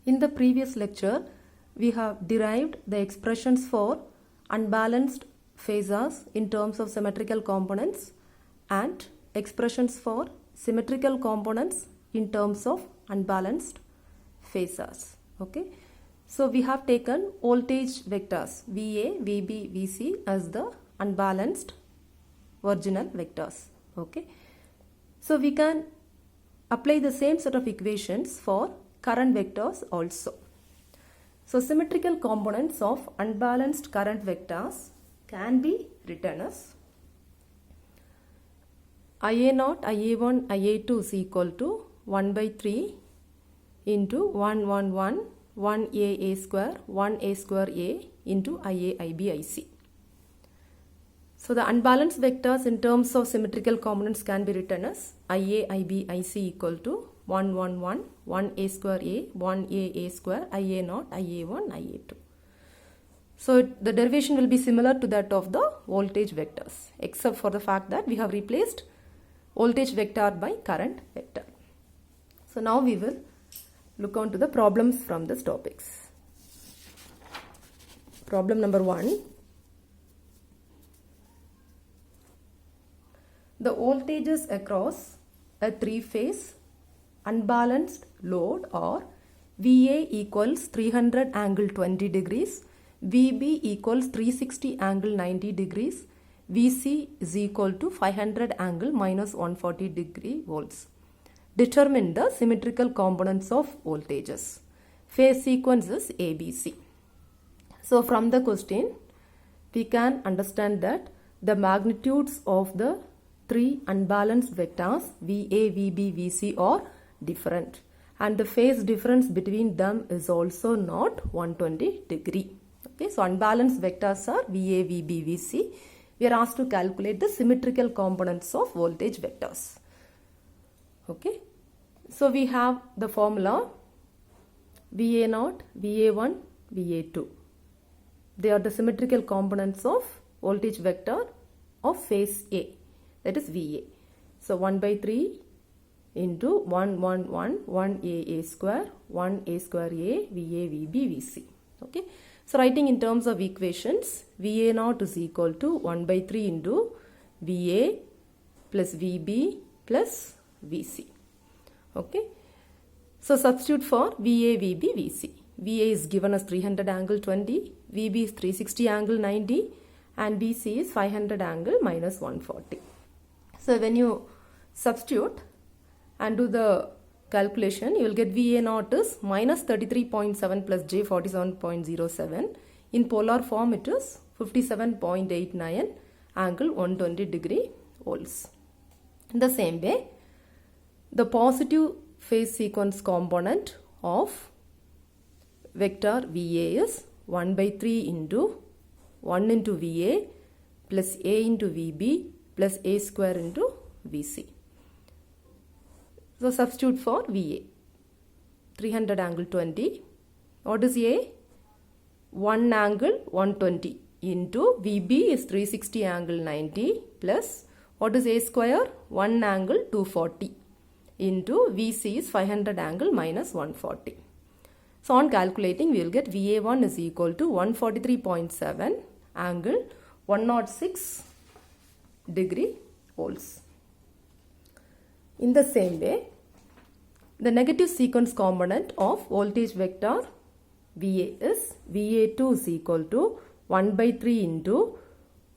In the previous lecture, we have derived the expressions for unbalanced phasors in terms of symmetrical components and expressions for symmetrical components in terms of unbalanced phasors. Okay. So we have taken voltage vectors VA, VB, VC as the unbalanced virginal vectors. Okay. So we can apply the same set of equations for current vectors also. So symmetrical components of unbalanced current vectors can be written as IA0, IA1, IA2 is equal to 1 by 3 into 1, 1, 1, 1 A square, 1 A square A into IA, IB, IC. So the unbalanced vectors in terms of symmetrical components can be written as IA, IB, IC equal to 1, 1, 1, 1 A square A, 1 A square, IA0, IA1, IA2. So the derivation will be similar to that of the voltage vectors, except for the fact that we have replaced voltage vector by current vector. So now we will look on to the problems from these topics. Problem number 1. The voltages across a three-phase unbalanced load are VA equals 300 angle 20 degrees, VB equals 360 angle 90 degrees, VC is equal to 500 angle minus 140 degree volts. Determine the symmetrical components of voltages. Phase sequence is ABC. So from the question, we can understand that the magnitudes of the three unbalanced vectors VA, VB, VC are different, and the phase difference between them is also not 120 degree. Okay, so unbalanced vectors are VA, VB, VC. We are asked to calculate the symmetrical components of voltage vectors. Okay, so we have the formula VA0, VA1, VA2. They are the symmetrical components of voltage vector of phase A, that is VA. So 1 by 3 into 1, 1, 1, 1 A square, 1 A square A, VA, VB, VC. Okay. So writing in terms of equations, VA0 is equal to 1 by 3 into VA plus VB plus VC. Okay. So substitute for VA, VB, VC. VA is given as 300 angle 20, VB is 360 angle 90, and VC is 500 angle minus 140. So when you substitute and do the calculation, you will get VA0 is minus 33.7 plus J 47.07. In polar form it is 57.89 angle 120 degree volts. In the same way, the positive phase sequence component of vector VA is 1 by 3 into 1 into VA plus A into VB plus A square into VC. So substitute for VA, 300 angle 20. What is A? 1 angle 120 into VB is 360 angle 90 plus what is A square? 1 angle 240 into VC is 500 angle minus 140. So on calculating, we will get VA1 is equal to 143.7 angle 106 degree volts. In the same way, the negative sequence component of voltage vector VA is VA2 is equal to 1 by 3 into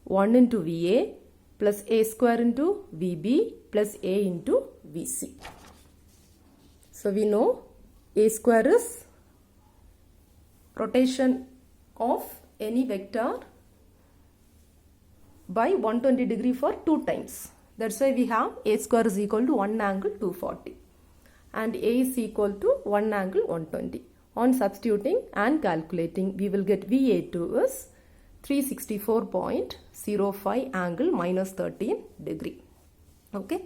1 into VA plus A square into VB plus A into VC. So we know A square is rotation of any vector by 120 degree for 2 times. That's why we have A square is equal to 1 angle 240 and A is equal to 1 angle 120. On substituting and calculating, we will get VA2 is 364.05 angle minus 13 degree. Okay.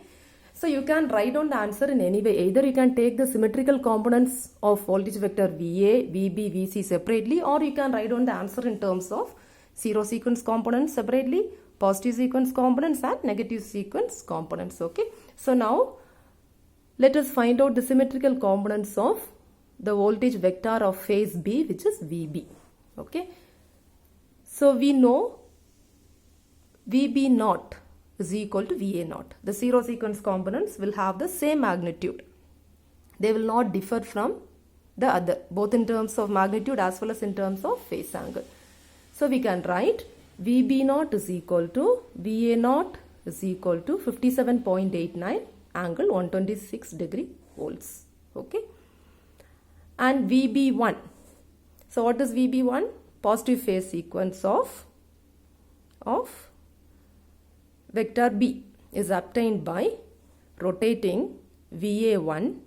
So you can write down the answer in any way. Either you can take the symmetrical components of voltage vector VA, VB, VC separately, or you can write down the answer in terms of zero sequence components separately, positive sequence components and negative sequence components. Okay. So now let us find out the symmetrical components of the voltage vector of phase B, which is VB. Okay. So we know VB naught is equal to VA naught. The zero sequence components will have the same magnitude. They will not differ from the other, both in terms of magnitude as well as in terms of phase angle. So we can write VB naught is equal to VA naught is equal to 57.89 angle 126 degree volts. Okay. And VB1. So what is VB1? Positive phase sequence of vector B is obtained by rotating VA1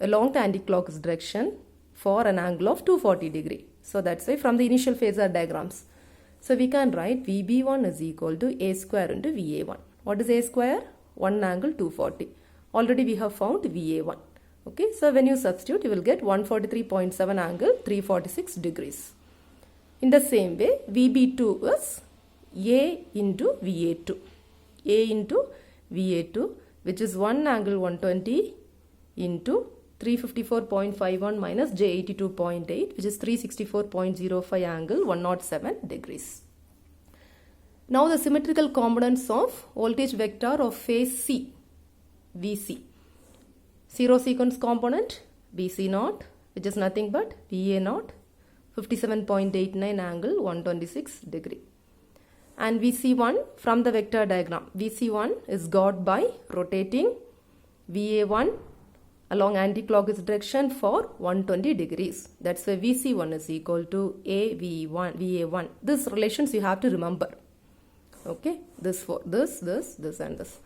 along the anticlockwise direction for an angle of 240 degree. So that's why from the initial phasor diagrams. So we can write VB1 is equal to A square into VA1. What is A square? 1 angle 240. Already we have found VA1. Okay, so when you substitute, you will get 143.7 angle 346 degrees. In the same way, VB2 is A into VA2. A into VA2, which is 1 angle 120 into 354.51 minus J82.8, which is 364.05 angle 107 degrees. Now the symmetrical components of voltage vector of phase C, VC. Zero sequence component VC naught, which is nothing but VA naught, 57.89 angle 126 degree. And VC1 from the vector diagram, VC1 is got by rotating VA1 along anti-clockwise direction for 120 degrees. That's why VC1 is equal to VA1. These relations you have to remember. Okay, this for this and this.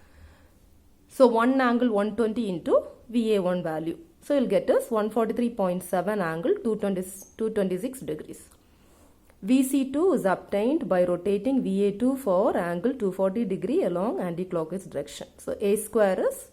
So 1 angle 120 into VA1 value. So you'll get us 143.7 angle 226 degrees. VC2 is obtained by rotating VA2 for angle 240 degree along anti-clockwise direction. So A square is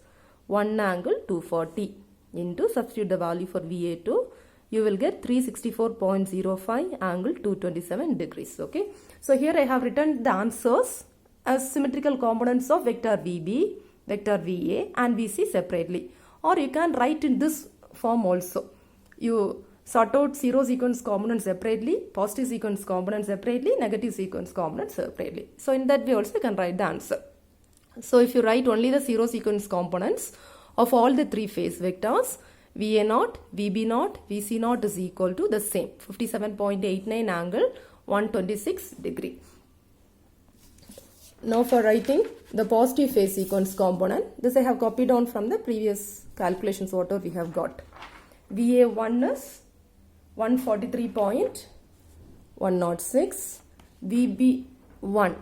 1 angle 240 into, substitute the value for VA2, you will get 364.05 angle 227 degrees. Okay. So here I have written the answers as symmetrical components of vector VB, vector VA and VC separately. Or you can write in this form also. You sort out zero sequence components separately, positive sequence components separately, negative sequence components separately. So in that way also you can write the answer. So if you write only the zero sequence components of all the three phase vectors, VA naught, VB naught, VC naught is equal to the same, 57.89 angle 126 degree. Now for writing the positive phase sequence component, this I have copied down from the previous calculations whatever we have got. VA1 is 143.106, VB1,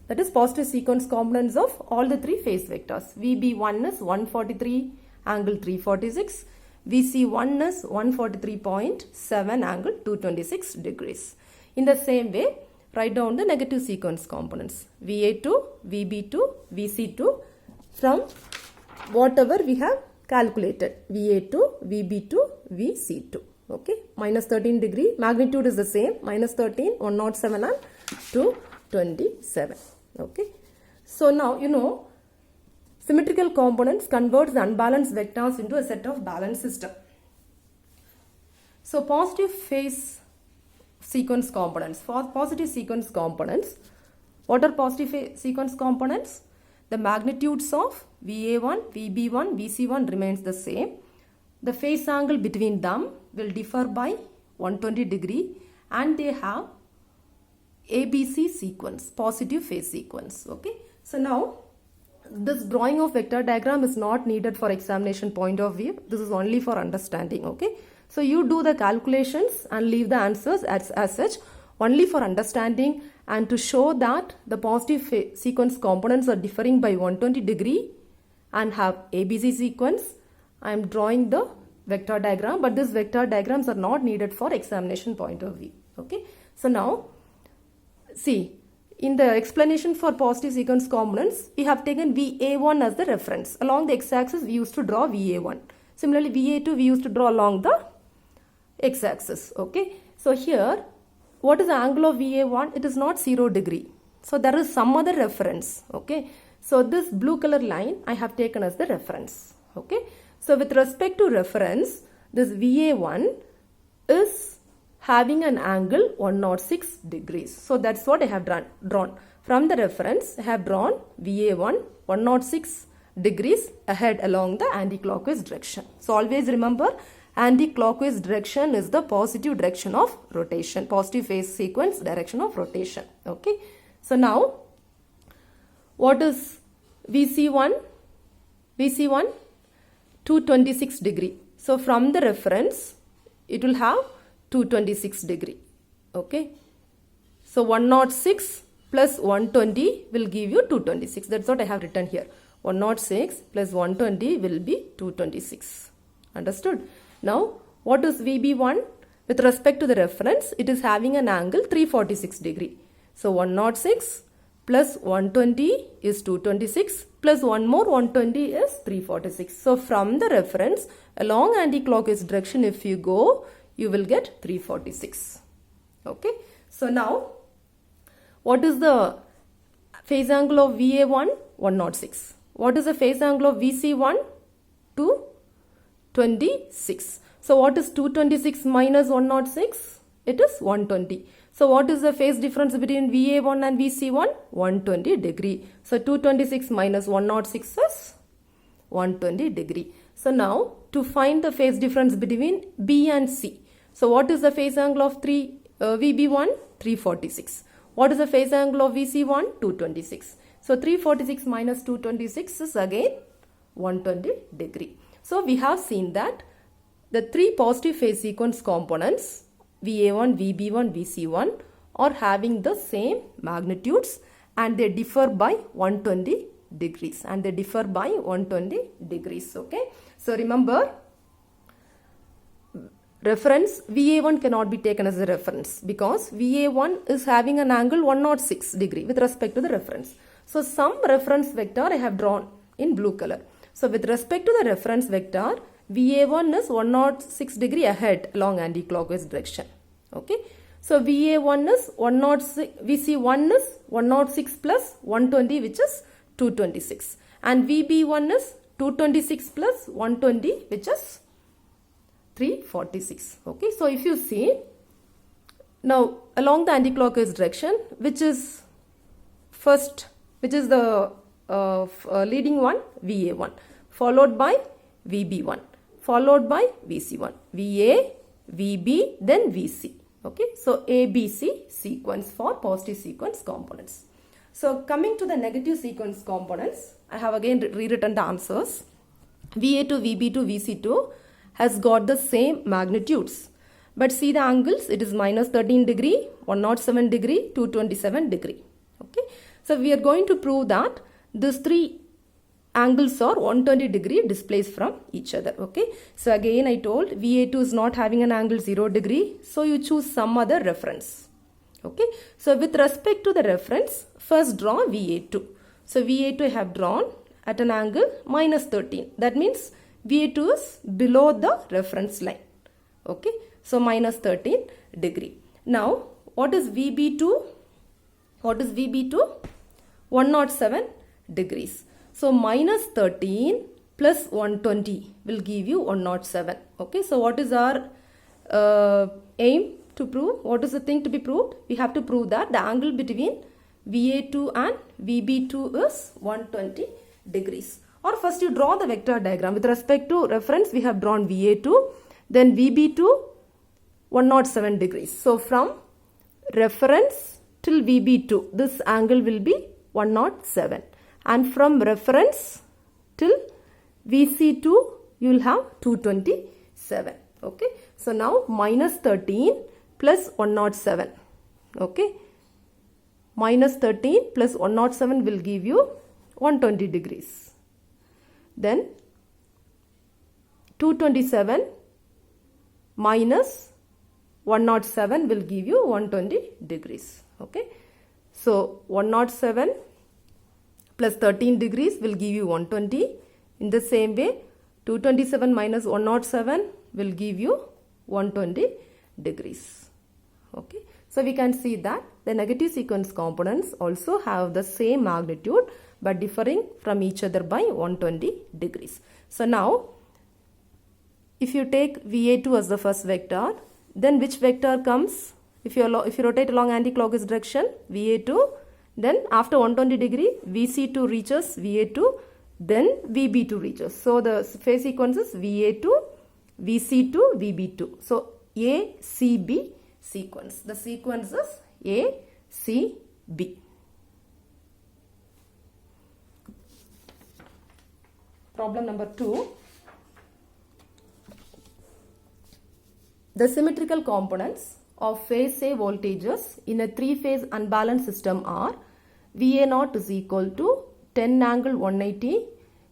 that is positive sequence components of all the three phase vectors. VB1 is 143 angle 346, VC1 is 143.7 angle 226 degrees. In the same way, write down the negative sequence components VA2, VB2, VC2 from whatever we have calculated, VA2, VB2, VC2. Okay, minus 13 degree, magnitude is the same, minus 13, 107 and 227. Okay, so now you know symmetrical components converts the unbalanced vectors into a set of balanced system. So positive phase sequence components. For positive sequence components, what are positive sequence components? The magnitudes of VA1, VB1, VC1 remains the same. The phase angle between them will differ by 120 degree and they have ABC sequence, positive phase sequence. Okay. So now this drawing of vector diagram is not needed for examination point of view. This is only for understanding. Okay. So you do the calculations and leave the answers as such only for understanding and to show that the positive sequence components are differing by 120 degree and have ABC sequence. I am drawing the vector diagram, but these vector diagrams are not needed for examination point of view. Okay. So now see, in the explanation for positive sequence components, we have taken VA1 as the reference. Along the x-axis, we used to draw VA1. Similarly, VA2 we used to draw along the x-axis. Okay. So here, what is the angle of VA1? It is not 0 degree. So there is some other reference. Okay. So this blue color line I have taken as the reference. Okay. So with respect to reference, this VA1 is having an angle 106 degrees. So that's what I have drawn. From the reference, I have drawn VA1 106 degrees ahead along the anti-clockwise direction. So always remember, anti-clockwise direction is the positive direction of rotation, positive phase sequence direction of rotation. Okay. So now, what is VC1? VC1, 226 degree. So from the reference, it will have 226 degree. Okay. So 106 plus 120 will give you 226. That's what I have written here. 106 plus 120 will be 226. Understood? Now, what is VB1? With respect to the reference, it is having an angle 346 degree. So 106 plus 120 is 226 plus one more 120 is 346. So from the reference, along anti-clockwise direction if you go, you will get 346. Okay. So now, what is the phase angle of VA1? 106. What is the phase angle of VC1? 226. So what is 226 minus 106? It is 120. So what is the phase difference between VA1 and VC1? 120 degree. So 226 minus 106 is 120 degree. So now to find the phase difference between B and C. So what is the phase angle of VB1? 346. What is the phase angle of VC1? 226. So 346 minus 226 is again 120 degree. So we have seen that the three positive phase sequence components VA1, VB1, VC1 are having the same magnitudes and they differ by 120 degrees. Okay. So remember, reference VA1 cannot be taken as a reference because VA1 is having an angle 106 degree with respect to the reference. So some reference vector I have drawn in blue color. So with respect to the reference vector, VA1 is 106 degree ahead along anti-clockwise direction. Okay. So VA1 is 106, VC1 is 106 plus 120 which is 226 and VB1 is 226 plus 120 which is 346. Okay. So if you see, now along the anti-clockwise direction, which is the leading one? VA1, followed by VB1, followed by VC1, VA, VB, then VC. Okay, so ABC sequence for positive sequence components. So coming to the negative sequence components, I have again rewritten the answers. VA2, VB2, VC2 has got the same magnitudes. But see the angles, it is minus 13 degree, 107 degree, 227 degree. Okay, so we are going to prove that these three angles are 120 degree displaced from each other. Okay, so again I told VA2 is not having an angle 0 degree, so you choose some other reference. Okay, so with respect to the reference, first draw VA2. So VA2 I have drawn at an angle minus 13. That means VA2 is below the reference line. Okay, so minus 13 degree. Now what is VB2? What is VB2? 107 degrees. So minus 13 plus 120 will give you 107. Okay, so what is our aim to prove? What is the thing to be proved? We have to prove that the angle between VA2 and VB2 is 120 degrees. Or first you draw the vector diagram. With respect to reference, we have drawn VA2, then VB2 107 degrees. So from reference till VB2, this angle will be 107. And from reference till VC2, you will have 227. Okay. So now minus 13 plus 107. Okay. Minus 13 plus 107 will give you 120 degrees. Then 227 minus 107 will give you 120 degrees. Okay. So 107 plus 13 degrees will give you 120. In the same way, 227 minus 107 will give you 120 degrees. Okay. So we can see that the negative sequence components also have the same magnitude but differing from each other by 120 degrees. So now if you take VA2 as the first vector, then which vector comes? If you rotate along anti-clockwise direction, VA2, then after 120 degree, VC2 reaches VA2, then VB2 reaches. So the phase sequence is VA2, VC2, VB2. So ACB sequence. The sequence is ACB. Problem number 2. The symmetrical components of phase A voltages in a three-phase unbalanced system are VA0 is equal to 10 angle 180,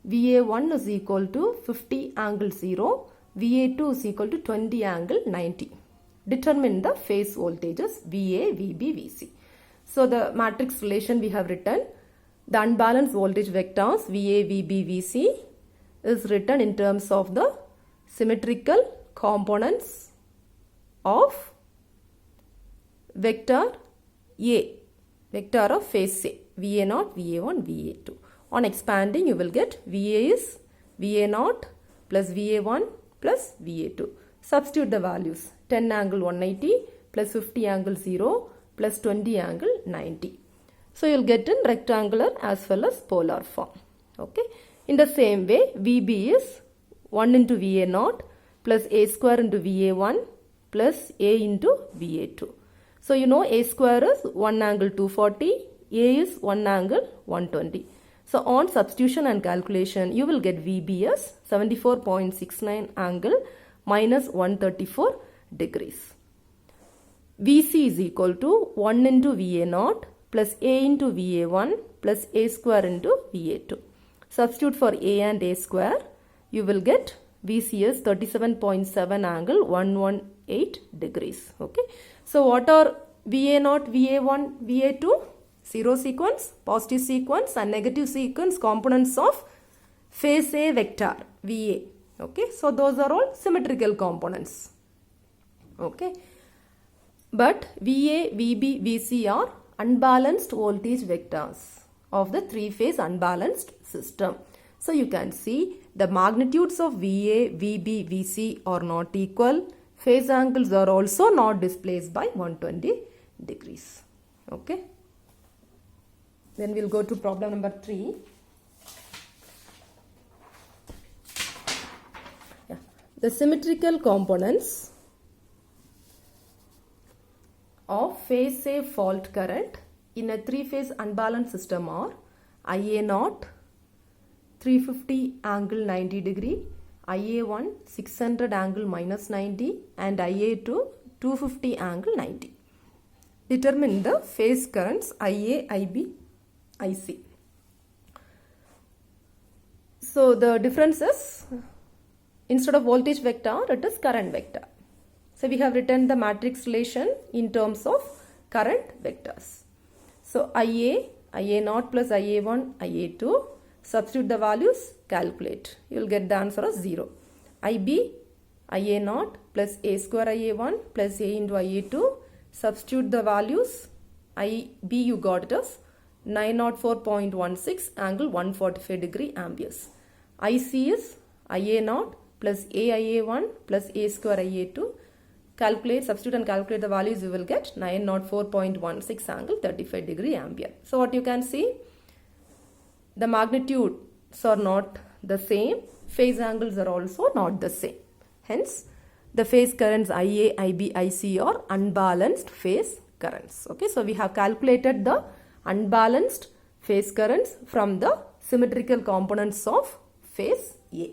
VA1 is equal to 50 angle 0, VA2 is equal to 20 angle 90. Determine the phase voltages VA, VB, VC. So the matrix relation we have written, the unbalanced voltage vectors VA, VB, VC is written in terms of the symmetrical components of vector A, vector of phase A, VA0, VA1, VA2. On expanding, you will get VA is VA0 plus VA1 plus VA2. Substitute the values, 10 angle 180 plus 50 angle 0 plus 20 angle 90. So you will get in rectangular as well as polar form. Okay. In the same way, VB is 1 into VA0 plus A square into VA1 plus A into VA2. So you know A square is 1 angle 240, A is 1 angle 120. So on substitution and calculation, you will get VB as 74.69 angle minus 134 degrees. VC is equal to 1 into VA0 plus A into VA1 plus A square into VA2. Substitute for A and A square, you will get VC as 37.7 angle 118 degrees. Okay. So what are VA0, VA1, VA2? Zero sequence, positive sequence and negative sequence components of phase A vector VA. Okay. So those are all symmetrical components. Okay. But VA, VB, VC are unbalanced voltage vectors of the three-phase unbalanced system. So you can see the magnitudes of VA, VB, VC are not equal. Phase angles are also not displaced by 120 degrees. Okay. Then we'll go to problem number 3. Yeah. The symmetrical components of phase A fault current in a three-phase unbalanced system are IA0 350 angle 90 degree, IA1 600 angle minus 90 and IA2 250 angle 90. Determine the phase currents IA, IB, IC. So the difference is, instead of voltage vector, it is current vector. So we have written the matrix relation in terms of current vectors. So IA, IA0 plus IA1, IA2. Substitute the values, calculate. You will get the answer as 0. IB, IA0 plus A square IA1 plus A into IA2. Substitute the values. IB you got it as 904.16 angle 145 degree amperes. IC is IA0 plus A IA1 plus A square IA2. Calculate, substitute and calculate the values, you will get 904.16 angle 35 degree ampere. So what you can see, the magnitudes are not the same, phase angles are also not the same. Hence, the phase currents IA, IB, IC are unbalanced phase currents. Okay, so we have calculated the unbalanced phase currents from the symmetrical components of phase A.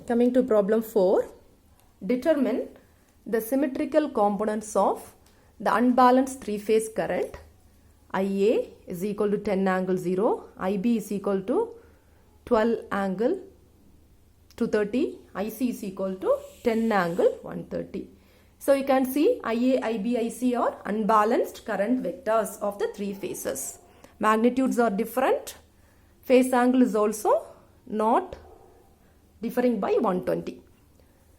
Coming to problem 4, determine the symmetrical components of the unbalanced three-phase current. IA is equal to 10 angle 0, IB is equal to 12 angle 230, IC is equal to 10 angle 130. So you can see IA, IB, IC are unbalanced current vectors of the three phases. Magnitudes are different. Phase angle is also not differing by 120.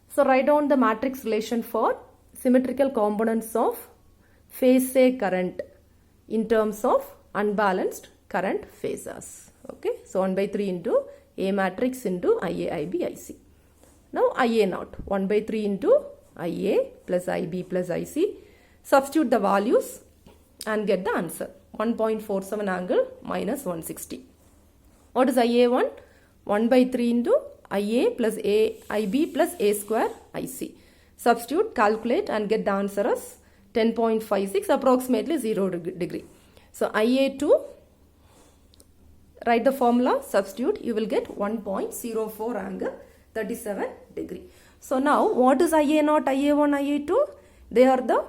So write down the matrix relation for symmetrical components of phase A current in terms of unbalanced current phasors. Okay, so 1 by 3 into A matrix into IA, IB, IC. Now IA naught, 1 by 3 into IA plus IB plus IC. Substitute the values and get the answer. 1.47 angle minus 160. What is IA1? 1 by 3 into IA plus IB plus A square IC. Substitute, calculate and get the answer as 10.56, approximately 0 degree. So IA2, write the formula, substitute, you will get 1.04 angle 37 degree. So now what is IA0, IA1, IA2? They are the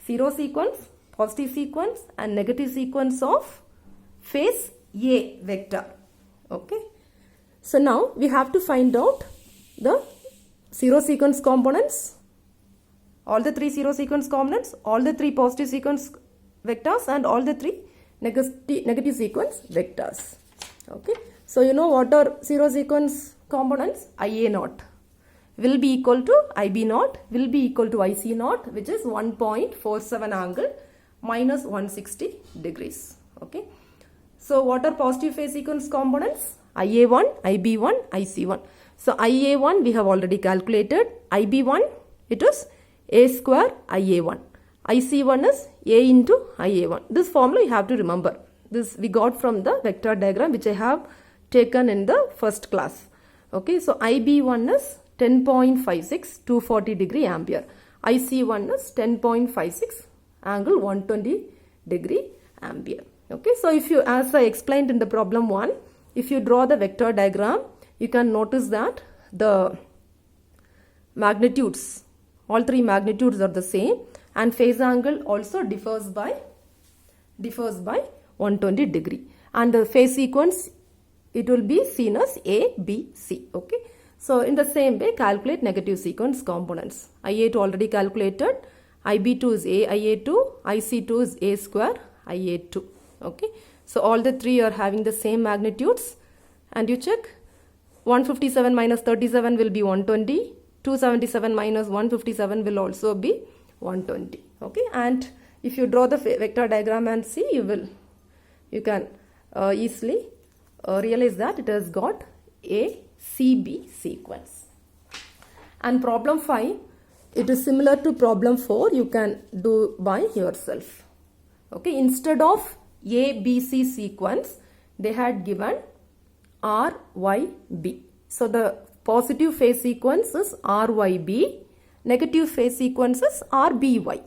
zero sequence, positive sequence and negative sequence of phase A vector. Okay. So now we have to find out the zero sequence components, all the three zero sequence components, all the three positive sequence vectors and all the three negative sequence vectors. Okay. So you know what are zero sequence components? IA0 will be equal to IB0 will be equal to IC0, which is 1.47 angle minus 160 degrees. Okay. So what are positive phase sequence components? IA1, IB1, IC1. So IA1 we have already calculated. IB1 it is A square IA1. IC1 is A into IA1. This formula you have to remember. This we got from the vector diagram which I have taken in the first class. Okay, so IB1 is 10.56, 240 degree ampere. IC1 is 10.56 angle 120 degree ampere. Okay, so if you, as I explained in the problem 1, if you draw the vector diagram, you can notice that the magnitudes, all three magnitudes are the same and phase angle also differs by 120 degree. And the phase sequence, it will be seen as A, B, C. Okay. So in the same way, calculate negative sequence components. IA2 already calculated. IB2 is A, IA2. IC2 is A square, IA2. Okay. So all the three are having the same magnitudes. And you check 157 minus 37 will be 120. 277 minus 157 will also be 120. Okay. And if you draw the vector diagram and see, you can easily realize that it has got a CB sequence. And problem 5, it is similar to problem 4. You can do by yourself. Okay, instead of ABC sequence, they had given RYB. So the positive phase sequence is RYB, negative phase sequence is RBY.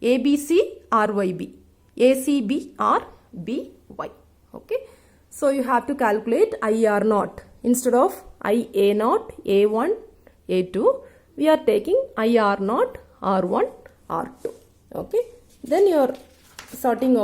ABC, RYB, ACB, RBY. Okay. So you have to calculate IR0. Instead of IA0, A1, A2, we are taking IR0, R1, R2. Okay. Then you are sorting out